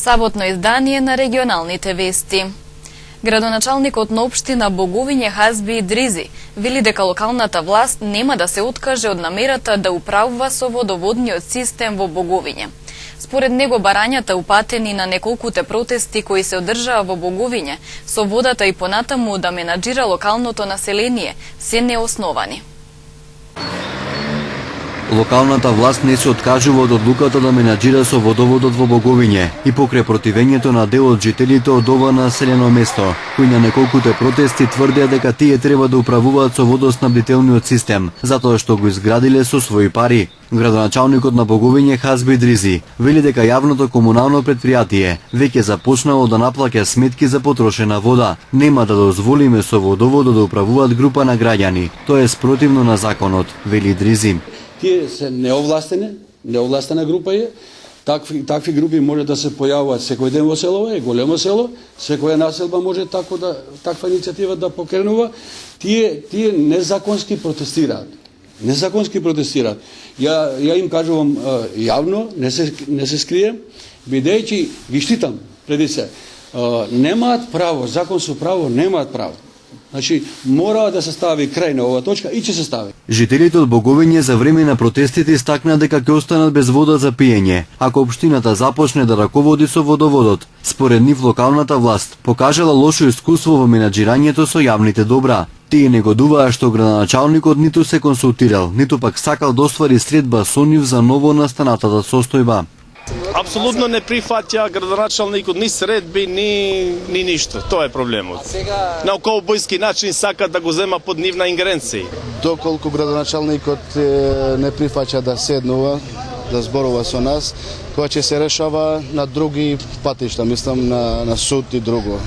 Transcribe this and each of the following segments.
Саботно издание на регионалните вести. Градоначалникот на општина Боговиње Хазби Идризи вели дека локалната власт нема да се откаже од намерата да управува со водоводниот систем во Боговиње. Според него барањата упатени на неколкуте протести кои се одржаа во Боговиње со водата и понатаму да менаџира локалното население се неосновани. Локалната власт не се откажува од одлуката да менаџира со водоводот во Боговиње и покрај противењето на дел од жителите од ова населено место, кои на неколкуте протести тврдеа дека тие треба да управуваат со водоснабдителниот систем, затоа што го изградиле со своји пари. Градоначалникот на Боговиње Хазби Идризи вели дека јавното комунално предпријатие веќе започнало да наплаќа сметки за потрошена вода. Нема да дозволиме со водоводот да управуваат група на граѓани. Тоа е спротивно на законот, вели Идризи. Тие се неовластена група е. Такви групи може да се појавуваат секој ден во село, е големо село, секоја населба може таква иницијатива да покренува. Тие незаконски протестираат. Ја им кажувам јавно, не се скрием, бидејќи ги штитам преди се. Немаат право, закон со право немаат право. Значи, мора да се стави крај на оваа точка и ќе се стави. Жителите од Боговиње за време на протестите истакнаа дека ќе останат без вода за пиење, ако општината започне да раководи со водоводот. Според нив локалната власт покажала лошо искуство во менаџирањето со јавните добра. Тие негодуваа што градоначалникот ниту се консултирал, ниту пак сакал да оствари средба со нив за ново настанатата состојба. Апсолутно не прифаќа градоначалникот ни средби, ни ништо. Тоа е проблемот. На колбојски начин сака да го зема под нивна ингеренција. Доколку градоначалникот не прифаќа да седнува, да зборува со нас, тоа ќе се решава на други патишта, мислам на суд и друго.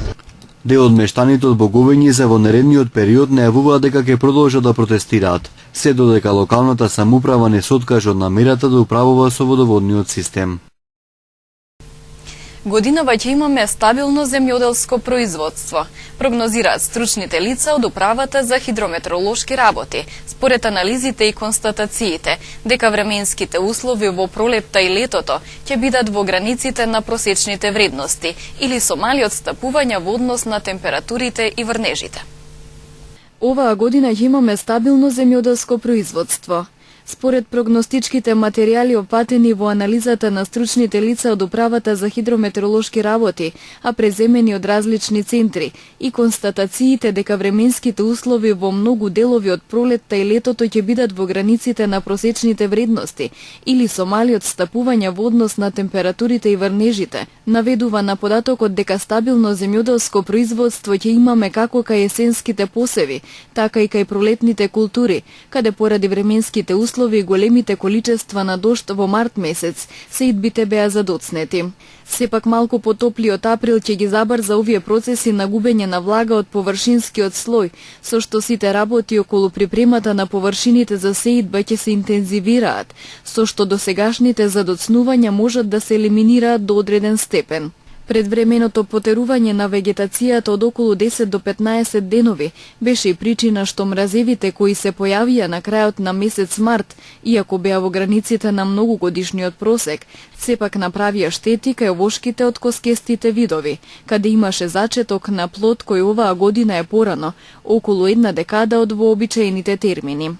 Дел од мештаните од Боговиње за во наредниот период најавуваат дека ќе продолжат да протестираат, се додека локалната самоуправа не се откаже од намерата да управува со водоводниот систем. Годинава ќе имаме стабилно земјоделско производство, прогнозираат стручните лица од управата за хидрометеоролошки работи. Според анализите и констатациите, дека временските услови во пролетта и летото ќе бидат во границите на просечните вредности или со мали отстапувања во однос на температурите и врнежите. Оваа година ќе имаме стабилно земјоделско производство. Според прогностичките материјали опатени во анализата на стручните лица од управата за хидрометеоролошки работи, а преземени од различни центри, и констатациите дека временските услови во многу делови од пролетта и летото ќе бидат во границите на просечните вредности или со мали отстапувања во однос на температурите и врнежите, наведува на податокот дека стабилно земјоделско производство ќе имаме како кај есенските посеви, така и кај пролетните култури, каде поради временските услови и големите количества на дожд во март месец, сеидбите беа задоцнети. Сепак малку потоплиот април ќе ги забрза овие процеси на губење на влага од површинскиот слој, со што сите работи околу припремата на површините за сеидба ќе се интензивираат, со што досегашните задоцнувања можат да се елиминираат до одреден степен. Предвременото потерување на вегетацијата од околу 10 до 15 денови беше и причина што мразевите кои се појавија на крајот на месец март, иако беа во границите на многогодишниот просек, сепак направија штети кај овошките од коскестите видови, каде имаше зачеток на плод кој оваа година е порано, околу една декада од вообичаените термини.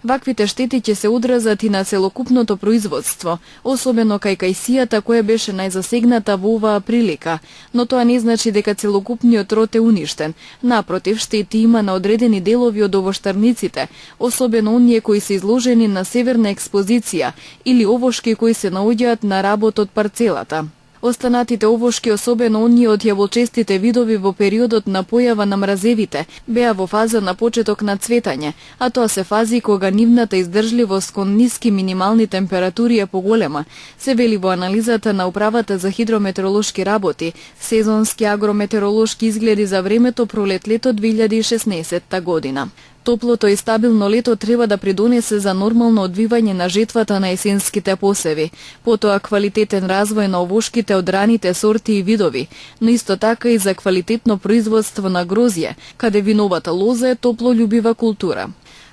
Ваквите штети ќе се одразат и на целокупното производство, особено кај кајсијата која беше најзасегната во оваа прилика, но тоа не значи дека целокупниот род е уништен. Напротив, штети има на одредени делови од овоштарниците, особено оние кои се изложени на северна експозиција или овошки кои се наоѓаат на работ од парцелата. Останатите овошки, особено оние од јаволчестите видови во периодот на појава на мразевите, беа во фаза на почеток на цветање, а тоа се фази кога нивната издржливост кон ниски минимални температури е поголема, се вели во анализата на управата за хидрометеоролошки работи, сезонски агрометеоролошки изгледи за времето пролет-лето 2016 година. Топлото и стабилно лето треба да придонесе за нормално одвивање на жетвата на есенските посеви, потоа квалитетен развој на овошките од раните сорти и видови, но исто така и за квалитетно производство на грозје, каде виновата лоза е топлолюбива култура.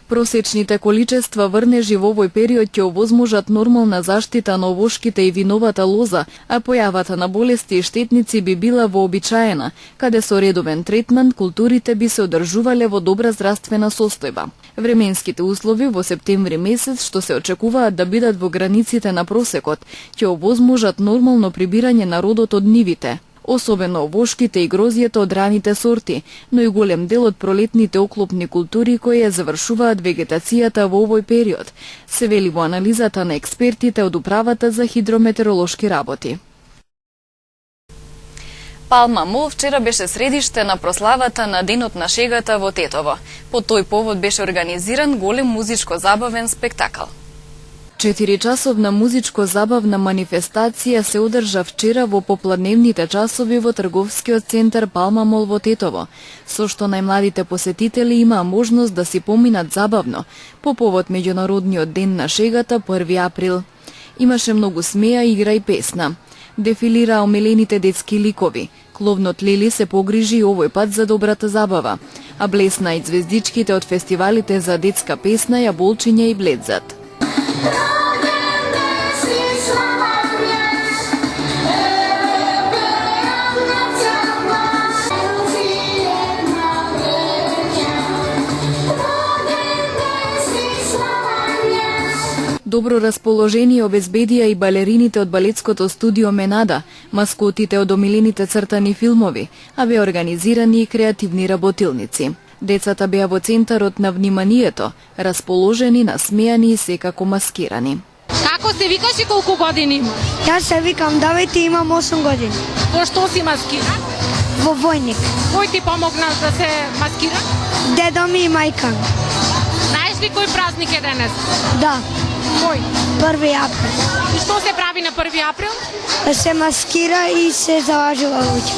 Просечните количества врнежи во овој период ќе овозможат нормална заштита на овошките и виновата лоза, а појавата на болести и штетници би била вообичаена, каде со редовен третман културите би се одржувале во добра здравствена состојба. Временските услови во септември месец, што се очекуваат да бидат во границите на просекот, ќе овозможат нормално прибирање на родот од нивите, особено овошките и грозјето од раните сорти, но и голем дел од пролетните оклопни култури кои ја завршуваат вегетацијата во овој период, се вели во анализата на експертите од Управата за хидрометеоролошки работи. Палма Мол вчера беше средиште на прославата на Денот на шегата во Тетово. По тој повод беше организиран голем музичко-забавен спектакл. 4-часовна музичко-забавна манифестација се одржа вчера во попладневните часови во трговскиот центар Палма Мол во Тетово, со што најмладите посетители имаа можност да си поминат забавно по повод меѓународниот ден на шегата 1 април. Имаше многу смеа, игра и песна. Дефилираа омилените детски ликови. Кловнот Лили се погрижи овој пат за добрата забава, а блесна и звездичките од фестивалите за детска песна, Јаболчиња и Бледзат. Добро расположение обезбедија и балерините од балетското студио Менада, маскотите од омилените цртани филмови, а беа организирани и креативни работилници. Децата беа во центарот на вниманието, расположени, насмејани и секако маскирани. Како се викаш и колку години имаш? Јас се викам Давид и имам 8 години. Во што си маскиран? Во војник. Кој ти помогна да се маскира? Дедо ми и мајка ми. Знаеш ли кој празник е денес? Да, Кој? 1 април. И што се прави на 1 април? Се маскира и се залажува луѓе.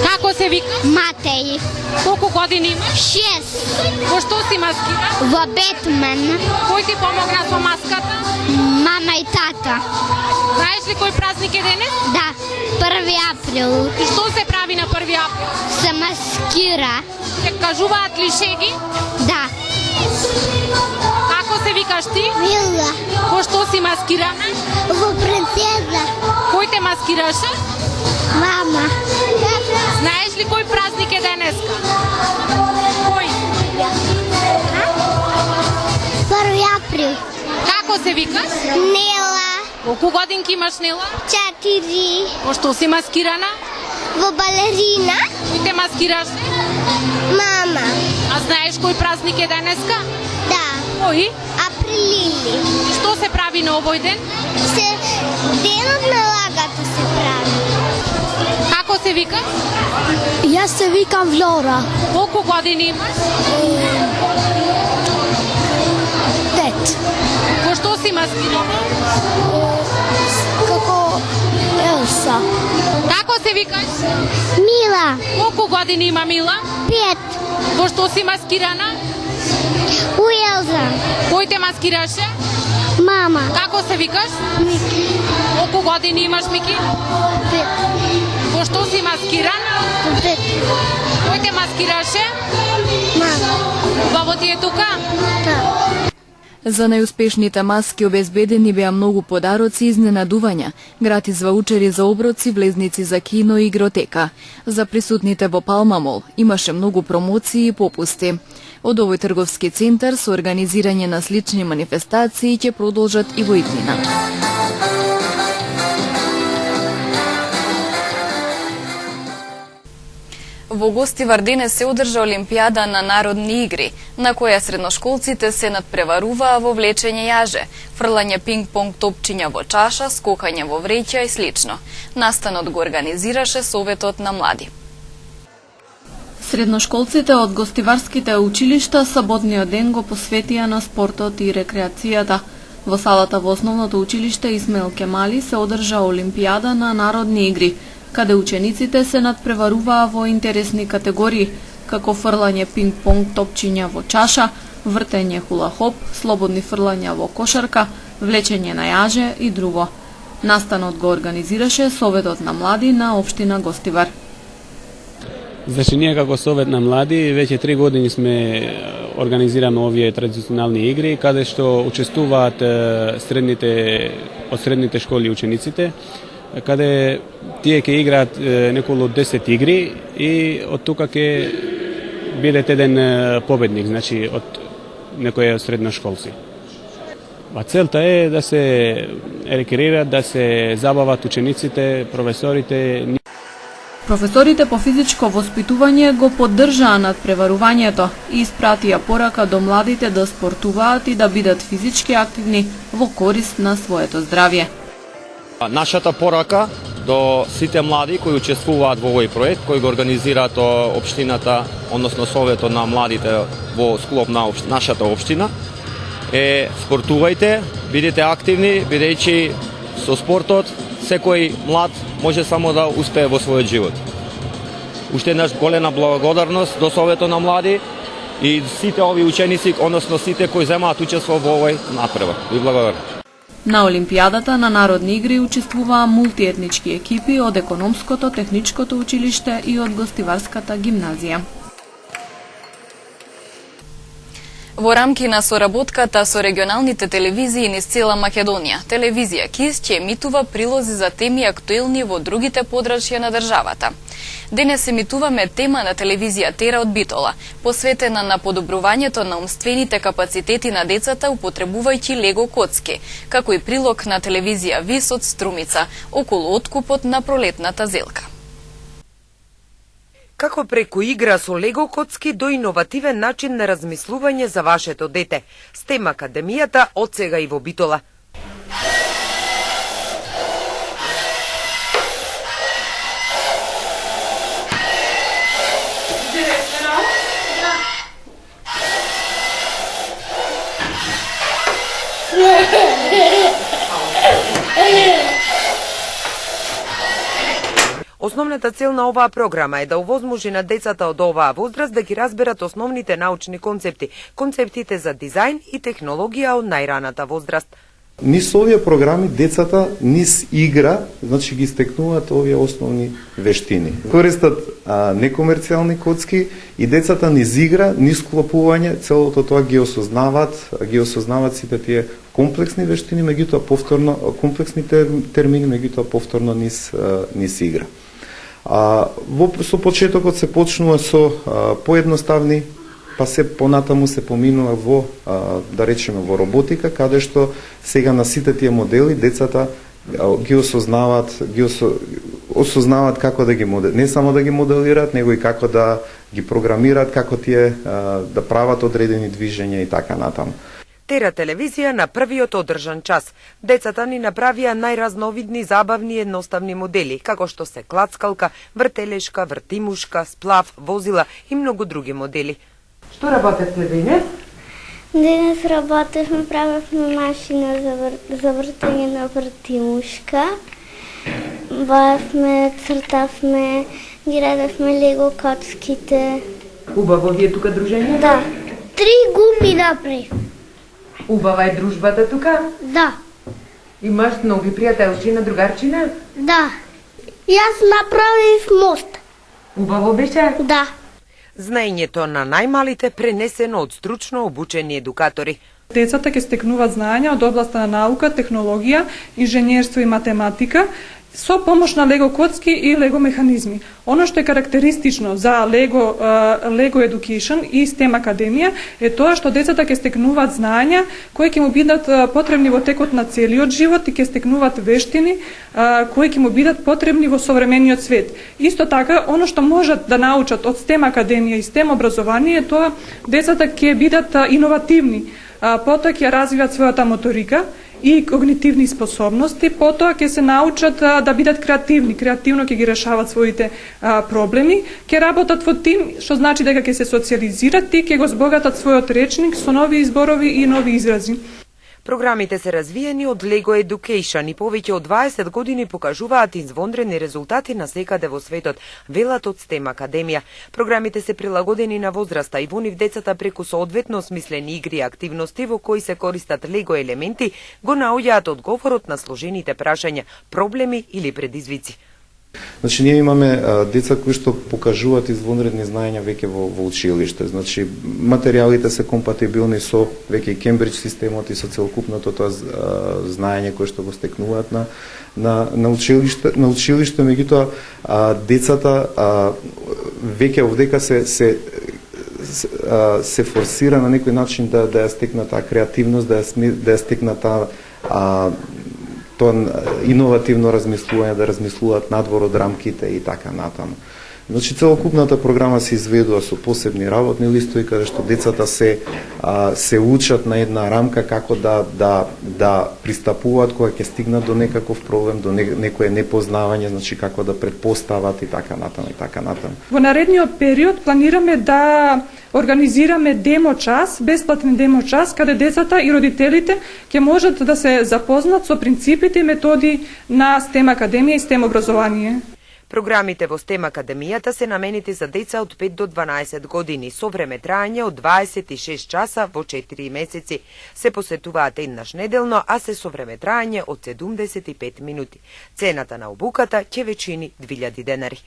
Како се вика? Матеј. Колку години имаш? 6. Во што си маскиран? Во Бетмен. Кој ти помогна со маската? Мама и тата. Знаеш ли кој празник е денес? Да, 1 април. И што се прави на 1 април? Се маскира. Се кажуваат ли шеги? Да. Како се викаш ти? Мила. Во што си маскирана? Во принцеза. Кој те маскираше? Мама. Знаеш ли кој празник е денеска? Кој? 1 април. Како се викаш? Нела. Колку годинки имаш, Нела? 4. Во што си маскирана? Во балерина. Кој те маскираше? Мама. А знаеш кој празник е денеска? Да. Кој? Априлини. И што се прави на овој ден? Се денот на лагата се прави. Како се викаш? Јас се викам Влора. Колку години имаш? 5. Во што си маскирана? Како Елса. Како се викаш? Мила. Колку години има Мила? 5. Во што си маскирана? Уелза. Кој те маскираше? Мама. Како се викаш? Мики. Колку години имаш, Мики? 5. Во што си маскиран? 5. Кој те маскираше? Мама. Бабо ти е тука? Да. За најуспешните маски обезбедени беа многу подароци и изненадувања, гратис ваучери за оброци, влезници за кино и игротека. За присутните во Палма Мол имаше многу промоции и попусти. Од овој трговски центар со организирање на слични манифестации ќе продолжат и во иднина. Во Гостивар денес се одржа Олимпијада на народни игри, на која средношколците се надпреваруваа во влечење јаже, фрлање пинг-понг топчиња во чаша, скокање во вреќа и слично. Настанот го организираше Советот на млади. Средношколците од гостиварските училишта саботниот ден го посветија на спортот и рекреацијата. Во салата во основното училиште Исмаил Кемали се одржа Олимпијада на народни игри, каде учениците се надпреваруваа во интересни категории, како фрлање пинг-понг топчиња во чаша, вртење хула-хоп, слободни фрлања во кошарка, влечење на јаже и друго. Настанот го организираше Советот на млади на општина Гостивар. Значи, ние како Совет на млади веќе 3 години сме организираме овие традиционални игри, каде што учествуваат од средните школи учениците, каде тие ќе играат неколу 10 игри и од тука ќе бидат еден победник, значи од некој средношколци. А целта е да се рекреират, да се забават учениците, професорите. Професорите по физичко воспитување го поддржаа надпреварувањето и испратија порака до младите да спортуваат и да бидат физички активни во корист на своето здравје. Нашата порака до сите млади кои учествуваат во овој проект, кој го организираат општината, односно Советот на младите во склоп на нашата општина, е спортувајте, бидете активни, бидејќи со спортот секој млад може само да успее во својот живот. Уште еднаш голема благодарност до Советот на млади и сите овие ученици, односно сите кои земаат учество во овој надпревар. Ви благодарам. На Олимпијадата на Народни игри учествуваа мултиетнички екипи од Економското, Техничкото училиште и од Гостиварската гимназија. Во рамки на соработката со регионалните телевизии низ цела Македонија, телевизија КИС ќе емитува прилози за теми актуелни во другите подрачја на државата. Денес емитуваме тема на телевизија Тера од Битола, посветена на подобрувањето на умствените капацитети на децата употребувајќи лего коцки, како и прилог на телевизија ВИС од Струмица, околу откупот на пролетната зелка. Како преку игра со лего коцки до иновативен начин на размислување за вашето дете. Стем Академијата од сега и во Битола. Основната цел на оваа програма е да овозможи на децата од оваа возраст да ги разберат основните научни концепти, концептите за дизајн и технологија од најраната возраст. Низ овие програми децата низ игра, значи ги стекнуваат овие основни вештини. Користат некомерцијални коцки и децата низ игра, низ склопување, целото тоа ги осознаваат сите тие комплексни вештини, меѓутоа повторно комплексни термини, меѓутоа повторно низ игра. Со почетокот се почнува со поедноставни, па се понатаму се поминува во, да речеме, во роботика, каде што сега на сите тие модели децата ги осознаваат како да ги не само да ги моделираат, него и како да ги програмираат, како тие да прават одредени движења и така натаму. Тера телевизија на првиот одржан час. Децата ни направија најразновидни, забавни и едноставни модели, како што се клацкалка, вртелешка, вртимушка, сплав, возила и многу други модели. Што работевте денес? Денес работевме, правевме машина за вртење на вртимушка. Бавевме, цртавме, ги радевме лего коцките. Убаво ви е тука дружење? Да. 3 гуми направив. Убава е дружбата тука? Да. Имаш многу пријателчина, другарчина? Да. Јас направив мост. Убаво беше? Да. Знаењето на најмалите пренесено од стручно обучени едукатори. Децата ќе стекнуваат знаења од областа на наука, технологија, инженерство и математика со помош на лего коцки и лего механизми. Оно што е карактеристично за Lego Education и STEM Академија е тоа што децата ќе стекнуваат знаења кои ќе му бидат потребни во текот на целиот живот и ќе стекнуваат вештини кои ќе му бидат потребни во современиот свет. Исто така, оно што можат да научат од STEM Академија и STEM образование е тоа децата ќе бидат иновативни, потоа ќе развиваат својата моторика и когнитивни способности, потоа ќе се научат да бидат креативни, креативно ќе ги решават своите проблеми, ќе работат во тим, што значи дека ќе се социјализират и ќе го збогатат својот речник со нови зборови и нови изрази. Програмите се развиени од Lego Education и повеќе од 20 години покажуваат извонредни резултати на секаде во светот, велат од STEM Академија. Програмите се прилагодени на возраста и во нив децата преку соодветно смислени игри и активности во кои се користат Lego елементи, го наоѓаат одговорот на сложените прашања, проблеми или предизвици. Значи ние имаме деца кои што покажуваат извонредни знаења веќе во училиште. Значи материјалите се компатибилни со веќе Кембридж системот и со целокупното тоа знаење кое што го стекнуваат на училиште, меѓутоа децата веќе овдека се форсира на некој начин да ја стекнат таа креативност, да ја стекнат таа тоа иновативно размислување, да размислуваат надвор од рамките и така натаму. Значи целокупната програма се изведува со посебни работни листови каде што децата се учат на една рамка како да пристапуваат кога ќе стигнат до некаков проблем, до некое непознавање, значи како да предпостават и така натаму и така натаму. Во наредниот период планираме да организираме демо час, бесплатен демо час, каде децата и родителите ќе можат да се запознат со принципите и методи на STEM Академија и STEM образование. Програмите во STEM Академијата се наменети за деца од 5 до 12 години, со време трајање од 26 часа во 4 месеци. Се посетуваат еднаш неделно, а се со време трајање од 75 минути. Цената на обуката ќе ве чини 2000 денари.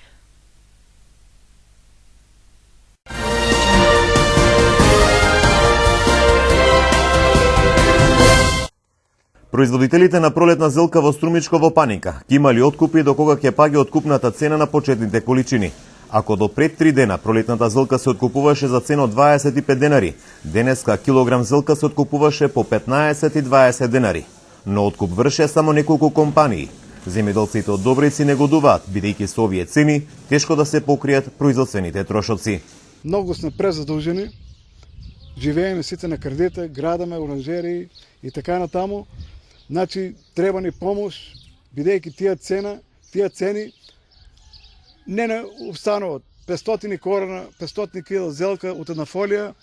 Производителите на пролетна зелка во Струмичко во паника ќе имали откупи до кога ќе паѓа откупната цена на почетните количини. Ако до пред 3 дена пролетната зелка се откупуваше за цена од 25 денари, денеска килограм зелка се откупуваше по 15 и 20 денари. Но откуп врше само неколку компании. Земјоделците од Добрици негодуваат, бидејќи со овие цени тешко да се покријат производствените трошоци. Многу сме презадолжени, живееме сите на кредите, градаме оранжерии и така натаму. Значи, треба ни помош, бидејќи тие цени не остануват. 500 корена, 500 кила зелка од една фолија,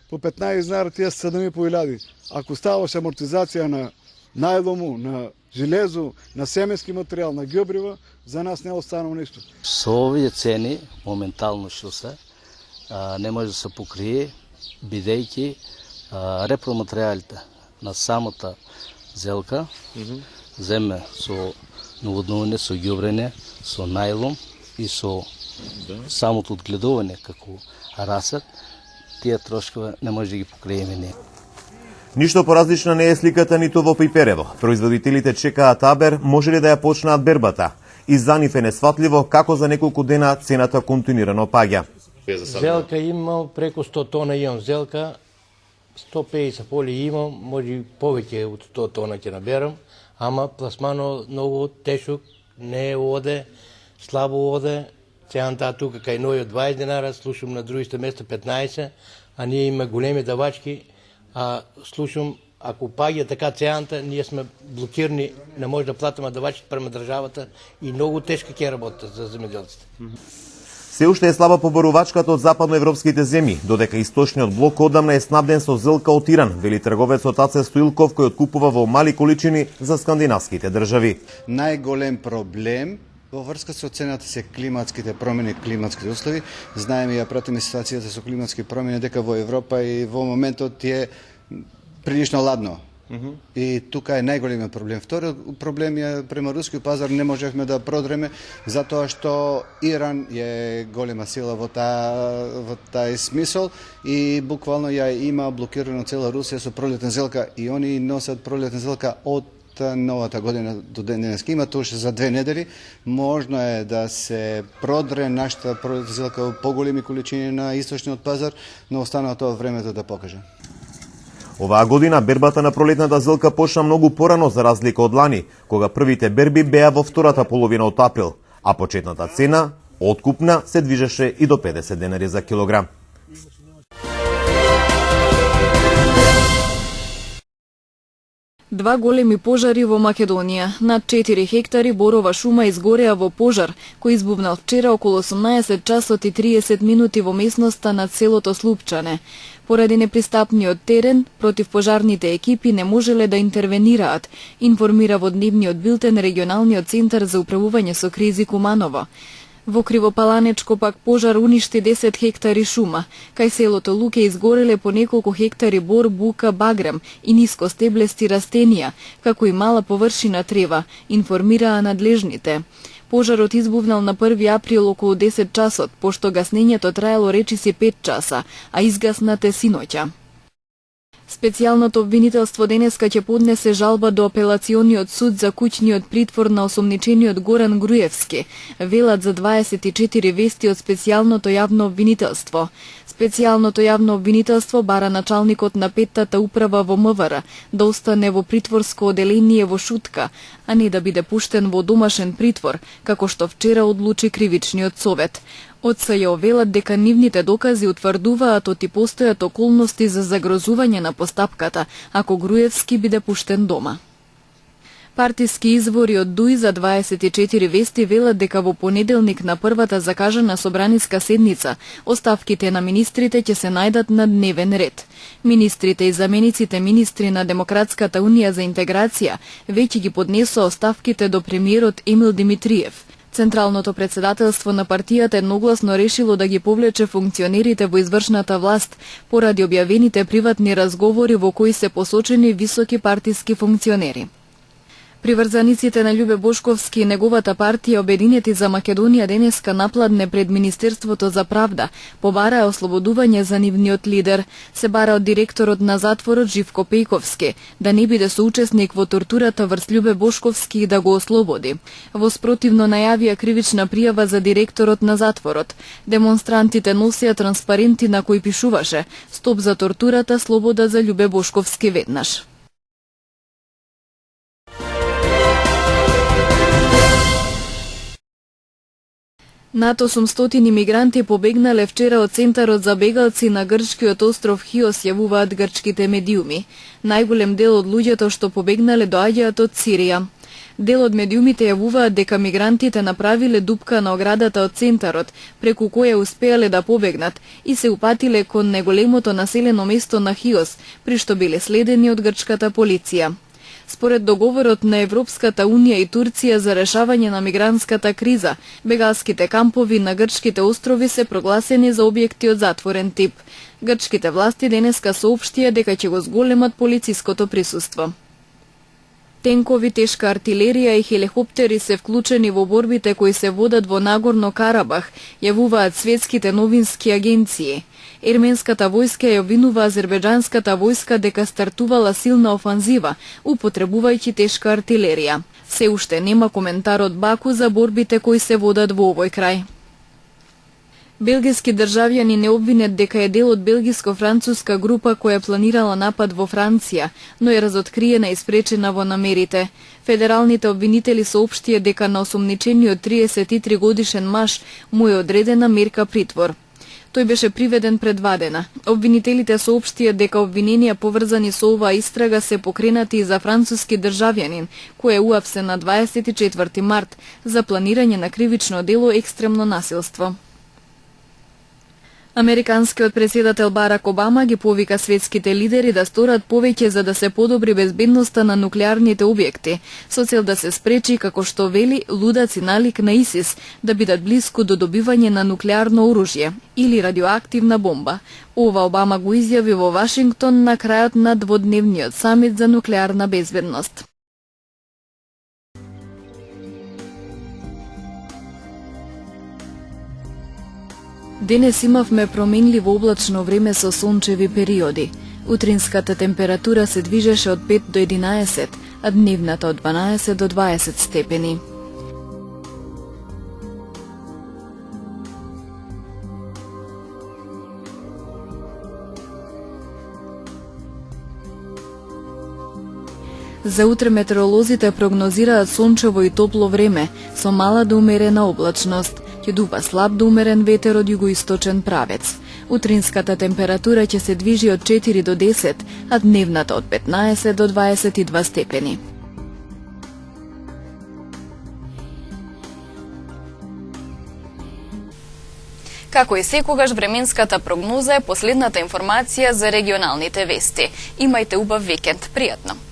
по 15 динара тие 7.500. Ако ставаше амортизација на најлому, на железо, на семенски материјал, на ѓубрива, за нас не останува ништо. Со овие цени, моментално што се, не може да се покрие, бидејќи репроматеријалите на самата зелка, земе со наводнување, со ѓубрење, со најлом и со самото одгледување како расет, тие трошкове не може да ги покриеме ние. Ништо поразлична не е сликата ниту во Пиперево. Производителите чекаат Абер може ли да ја почнат бербата. И за нив е несфатливо како за неколку дена цената континуирано паѓа. Зелка имам преку 100 тона имам зелка, 150 поли имам, може повеќе од 100 тона ќе наберам, ама пласмано многу тешок, не е оде, слабо оде. Цената тука кај ној од 20 динара, слушам на другите места 15, а ние има големи давачки, а слушам, ако паѓа така цената, ние сме блокирани, не може да платиме давачки према државата и многу тешко ќе работат за земјоделците. Се уште е слаба поборувачката од западноевропските земји, додека источниот блок одамна е снабден со зелка од Иран, вели трговецот Аце Стоилков, кој откупува во мали количини за скандинавските држави. Најголем проблем во врска со цената се климатските промени, климатските услови. Знаеме ја пратиме ситуацијата со климатски промени дека во Европа и во моментот е прилично ладно. И тука е најголемиот проблем. Вториот проблем е према рускиот пазар не можевме да продреме затоа што Иран е голема сила во тај смисол и буквално ја има блокирано цела Русија со пролетна зелка и они носат пролетна зелка од новата година до денеска. Има тоа уште за 2 недели. Можно е да се продре нашата пролетна зелка во поголеми количини на источниот пазар, но останува тоа времето да покаже. Оваа година бербата на пролетната зелка почна многу порано за разлика од лани, кога првите берби беа во втората половина од април, а почетната цена, откупна, се движеше и до 50 денари за килограм. Два големи пожари во Македонија. Над 4 хектари борова шума изгореа во пожар, кој избувнал вчера околу 18 часот и 30 минути во местноста на селото Слупчане. Поради непристапниот терен, противпожарните екипи не можеле да интервенираат, информира во дневниот билтен регионалниот центар за управување со кризи Куманово. Во Кривопаланечко пак пожар уништи 10 хектари шума. Кај селото Луке изгореле по неколку хектари бор, бука, багрем и нискостеблести растенија, како и мала површина трева, информираа надлежните. Пожарот избувнал на 1 април околу 10 часот, пошто гаснењето траело речиси 5 часа, а изгаснате синоќа. Специјалното обвинителство денеска ќе поднесе жалба до апелациониот суд за куќниот притвор на осомничениот Горан Груевски, велат за 24 вести од специјалното јавно обвинителство. Специјалното јавно обвинителство бара началникот на 5-тата управа во МВР да остане во притворско оделение во Шутка, а не да биде пуштен во домашен притвор, како што вчера одлучи кривичниот совет. Од СЈО велат дека нивните докази утврдуваат оти постојат околности за загрозување на постапката, ако Груевски биде пуштен дома. Партиски извори од ДУИ за 24 вести велат дека во понеделник на првата закажана собраниска седница оставките на министрите ќе се најдат на дневен ред. Министрите и замениците министри на Демократската унија за интеграција веќе ги поднесоа оставките до премиерот Емил Димитриев. Централното председателство на партијата едногласно решило да ги повлече функционерите во извршната власт поради објавените приватни разговори во кои се посочени високи партиски функционери. Приврзаниците на Љубе Бошковски и неговата партија Обединети за Македонија денеска напладне пред Министерството за правда побараа ослободување за нивниот лидер. Се бара од директорот на затворот Живко Пејковски да не биде соучесник во тортурата врз Љубе Бошковски и да го ослободи. Во спротивно најавија кривична пријава за директорот на затворот. Демонстрантите носеа транспаренти на кои пишуваше "Стоп за тортурата, слобода за Љубе Бошковски веднаш". Над 800 имигранти побегнале вчера од центарот за бегалци на грчкиот остров Хиос, јавуваат грчките медиуми. Најголем дел од луѓето што побегнале доаѓаат од Сирија. Дел од медиумите јавуваат дека мигрантите направиле дупка на оградата од центарот, преку која успеале да побегнат и се упатиле кон неголемото населено место на Хиос, при што биле следени од грчката полиција. Според договорот на Европската унија и Турција за решавање на мигрантската криза, бегалските кампови на грчките острови се прогласени за објекти од затворен тип. Грчките власти денеска соопштија дека ќе го зголемат полициското присуство. Тенкови, тешка артилерија и хеликоптери се вклучени во борбите кои се водат во Нагорно Карабах, јавуваат светските новински агенции. Ерменската војска ја обвинува азербеџанската војска дека стартувала силна офанзива, употребувајќи тешка артилерија. Се уште нема коментар од Баку за борбите кои се водат во овој крај. Белгиски државјани не обвинет дека е дел од белгиско-француска група која планирала напад во Франција, но е разоткриена и спречена во намерите. Федералните обвинители соопштија дека на осомничениот 33 годишен маж му е одредена мерка притвор. Тој беше приведен пред 2 дена. Обвинителите соопштија дека обвиненија поврзани со оваа истрага се покренати и за француски државјанин, кој е уапсен на 24 март за планирање на кривично дело екстремно насилство. Американскиот председател Барак Обама ги повика светските лидери да сторат повеќе за да се подобри безбедноста на нуклеарните објекти, со цел да се спречи, како што вели, лудаци налик на ИСИС да бидат блиску до добивање на нуклеарно оружје или радиоактивна бомба. Ова Обама го изјави во Вашингтон на крајот на дводневниот самит за нуклеарна безбедност. Денес имавме променливо облачно време со сончеви периоди. Утринската температура се движеше од 5 до 11, а дневната од 12 до 20 степени. За утре метеоролозите прогнозираат сончево и топло време, со мала до умерена облачност. Ќе дува слаб до умерен ветер од југоисточен правец. Утринската температура ќе се движи од 4 до 10, а дневната од 15 до 22 степени. Како и секогаш, временската прогноза е последната информација за регионалните вести. Имајте убав викенд. Пријатно!